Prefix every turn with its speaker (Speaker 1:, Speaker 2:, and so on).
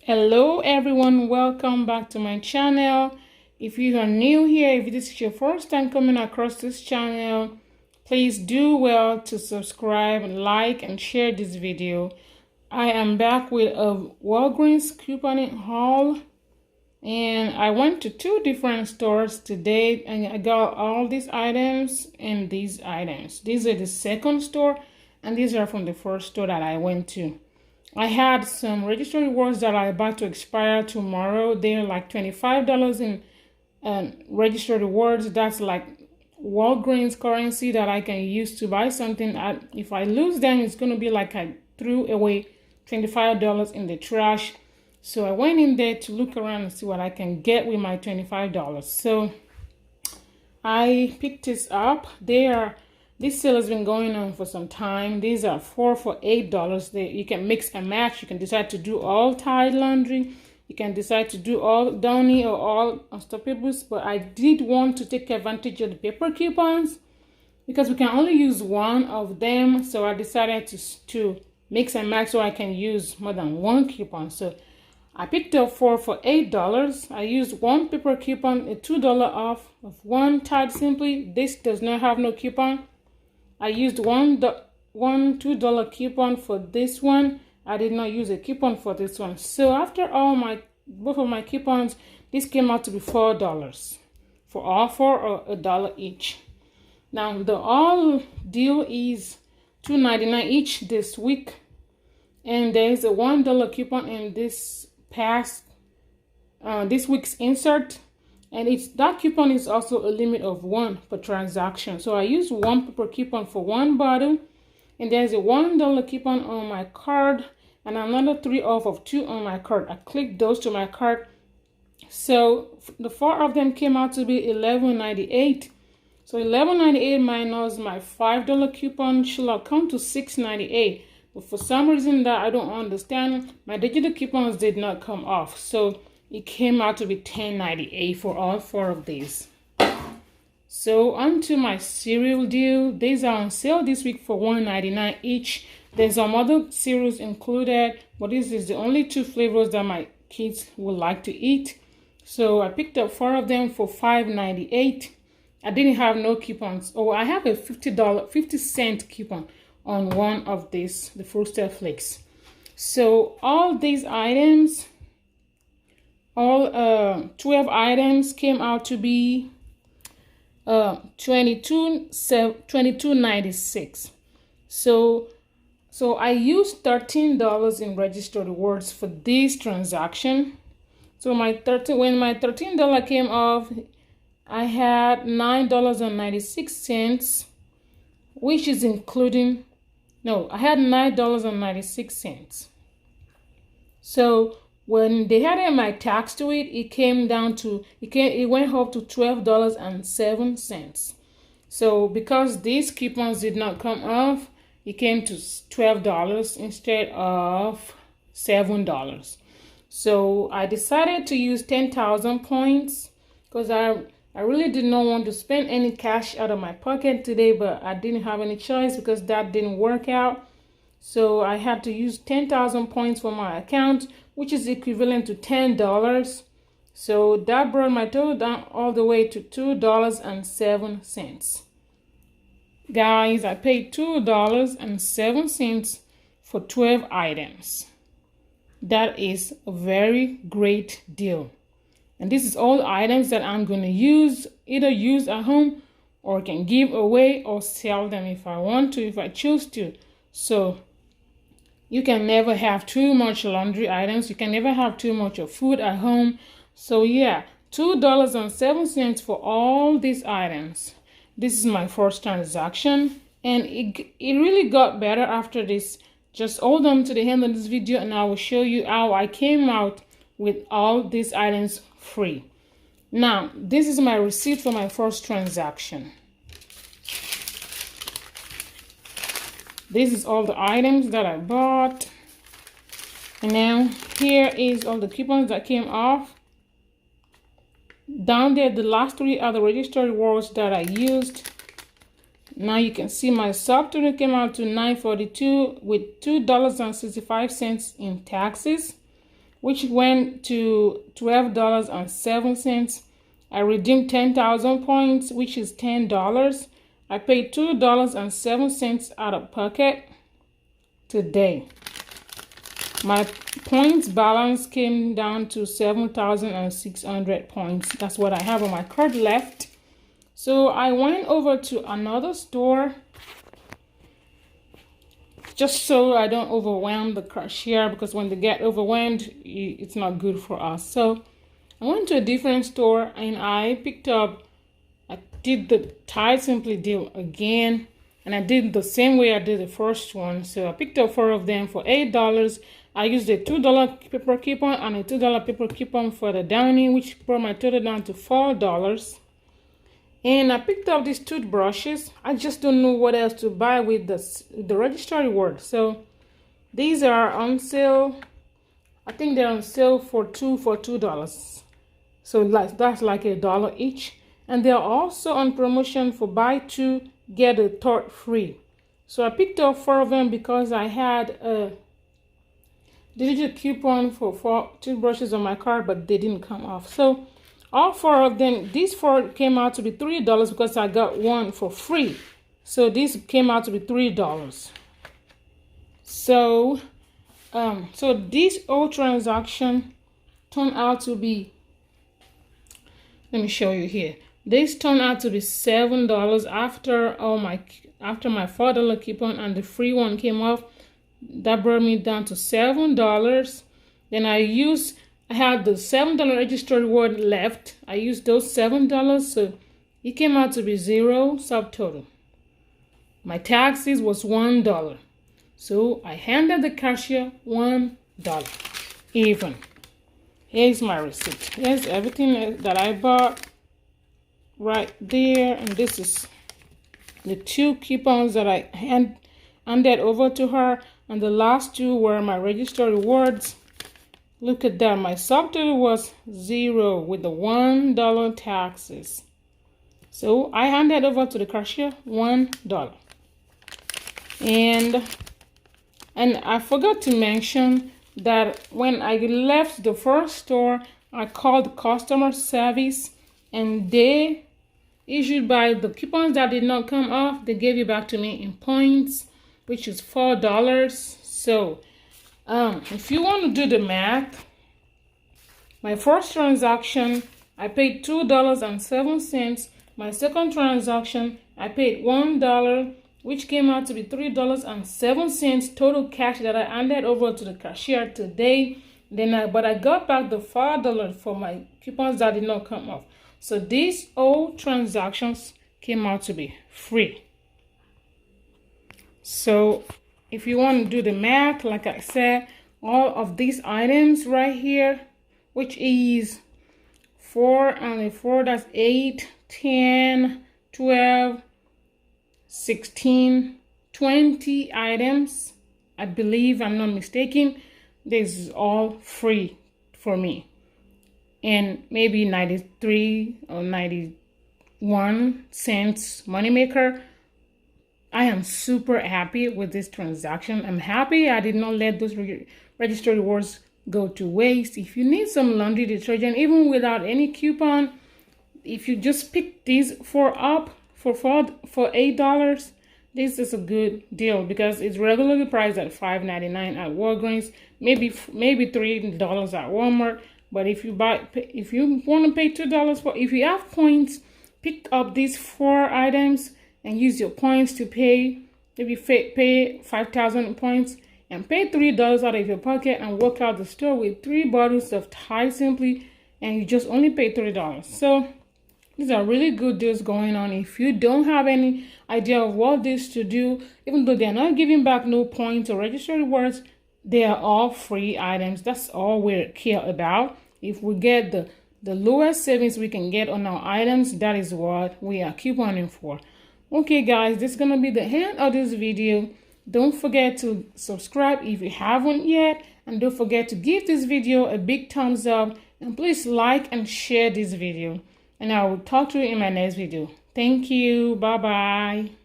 Speaker 1: Hello everyone, welcome back to my channel. If you are new here, if this is your first time coming across this channel, please do well to subscribe, like and share this video. I am back with a Walgreens couponing haul, and I went to two different stores today and I got all these items and these items. These are the second store and these are from the first store that I went to. I had some registered rewards that are about to expire tomorrow. They're like $25 in registered rewards. That's like Walgreens currency that I can use to buy something. If I lose them, it's going to be like I threw away $25 in the trash. So I went in there to look around and see what I can get with my $25. So I picked this up. This sale has been going on for some time. These are 4 for $8. You can mix and match. You can decide to do all Tide laundry. You can decide to do all Downy or all Unstoppables. But I did want to take advantage of the paper coupons because we can only use one of them. So I decided to mix and match so I can use more than one coupon. So I picked up 4 for $8. I used one paper coupon, a $2 off of one Tide Simply. This does not have no coupon. I used one $2 coupon for this one. I did not use a coupon for this one. So after both of my coupons, this came out to be $4 for all four, or $1 each. Now the all deal is $2.99 each this week, and there is a $1 coupon in this week's insert. And that coupon is also a limit of 1 per transaction. So I use one paper coupon for one bottle. And there's a $1 coupon on my card and another 3 off of 2 on my card. I clicked those to my card. So the 4 of them came out to be $11.98. So $11.98 minus my $5 coupon should come to $6.98. But for some reason that I don't understand, my digital coupons did not come off. So it came out to be $10.98 for all 4 of these. So onto my cereal deal. These are on sale this week for $1.99 each. There's some other cereals included, but this is the only 2 flavors that my kids would like to eat. So I picked up 4 of them for $5.98. I didn't have no coupons. Oh, I have a $50 coupon on one of these, the Frosted Flakes. So all these items, all 12 items came out to be $22.96. So I used $13 in registered rewards for this transaction. So when my $13 came off, I had $9.96, which is including, no, I had $9.96. So when they added my tax to it, it went up to $12.07. So because these coupons did not come off, it came to $12 instead of $7. So I decided to use 10,000 points because I really did not want to spend any cash out of my pocket today, but I didn't have any choice because that didn't work out. So I had to use 10,000 points for my account, which is equivalent to $10. So that brought my total down all the way to $2.07. Guys, I paid $2.07 for 12 items. That is a very great deal. And this is all items that I'm going to either use at home or can give away or sell them if I want to, if I choose to. So you can never have too much laundry items. You can never have too much of food at home. So yeah, $2.07 for all these items. This is my first transaction, and it really got better after this. Just hold on to the end of this video and I will show you how I came out with all these items free. Now, this is my receipt for my first transaction. This is all the items that I bought. And now here is all the coupons that came off. Down there, the last 3 are the registered rewards that I used. Now you can see my subtotal came out to $9.42 with $2.65 in taxes. which went to $12.07. I redeemed 10,000 points, which is $10. I paid $2.07 out of pocket today. My points balance came down to 7,600 points. That's what I have on my card left. So I went over to another store just so I don't overwhelm the cashier, because when they get overwhelmed, it's not good for us. So I went to a different store and I did the Tide Simply deal again, and I did the same way I did the first one. So I picked up 4 of them for $8. I used a $2 paper coupon and a $2 paper coupon for the downy, which brought my total down to $4. And I picked up these toothbrushes. I just don't know what else to buy with the register reward. So these are on sale. I think they're on sale for $2. So that's like $1 each. And they're also on promotion for buy 2, get a third free. So I picked up 4 of them because I had a digital coupon for 4 toothbrushes on my card, but they didn't come off. So all 4 of them, these 4 came out to be $3 because I got 1 for free. So these came out to be $3. So this whole transaction turned out to be, let me show you here. This turned out to be $7 after my $4 coupon and the free one came off. That brought me down to $7. Then I had the $7 register reward left. I used those $7, so it came out to be 0 subtotal. My taxes was $1. So I handed the cashier $1 even. Here's my receipt. Here's everything that I bought right there, and this is the 2 coupons that I handed over to her, and the last 2 were my register rewards. Look at that, my subtotal was 0 with the $1 taxes. So I handed over to the cashier $1. And I forgot to mention that when I left the first store, I called customer service and they issued by the coupons that did not come off. They gave it back to me in points, which is $4. So if you want to do the math, my first transaction, I paid $2.07. My second transaction, I paid $1, which came out to be $3.07 total cash that I handed over to the cashier today. But I got back the $4 for my coupons that did not come off. So these all transactions came out to be free. So if you want to do the math, like I said, all of these items right here, which is 4 and a 4, that's 8, 10, 12, 16, 20 items, I believe, I'm not mistaken. This is all free for me. And maybe 93 or 91 cents moneymaker. I am super happy with this transaction. I'm happy I did not let those register rewards go to waste. If you need some laundry detergent, even without any coupon, if you just pick these 4 up for $8, this is a good deal because it's regularly priced at $5.99 at Walgreens, maybe $3 at Walmart. But if you want to pay $2 for, if you have points, pick up these 4 items and use your points to pay. Maybe pay 5,000 points and pay $3 out of your pocket and walk out the store with 3 bottles of Tide Simply, and you just only pay $3. So these are really good deals going on. If you don't have any idea of what this to do, even though they're not giving back no points or register rewards, they are all free items. That's all we care about. If we get the lowest savings we can get on our items, that is what we are couponing for. Okay guys, this is gonna be the end of this video. Don't forget to subscribe if you haven't yet, and don't forget to give this video a big thumbs up, and please like and share this video, and I will talk to you in my next video. Thank you. Bye bye.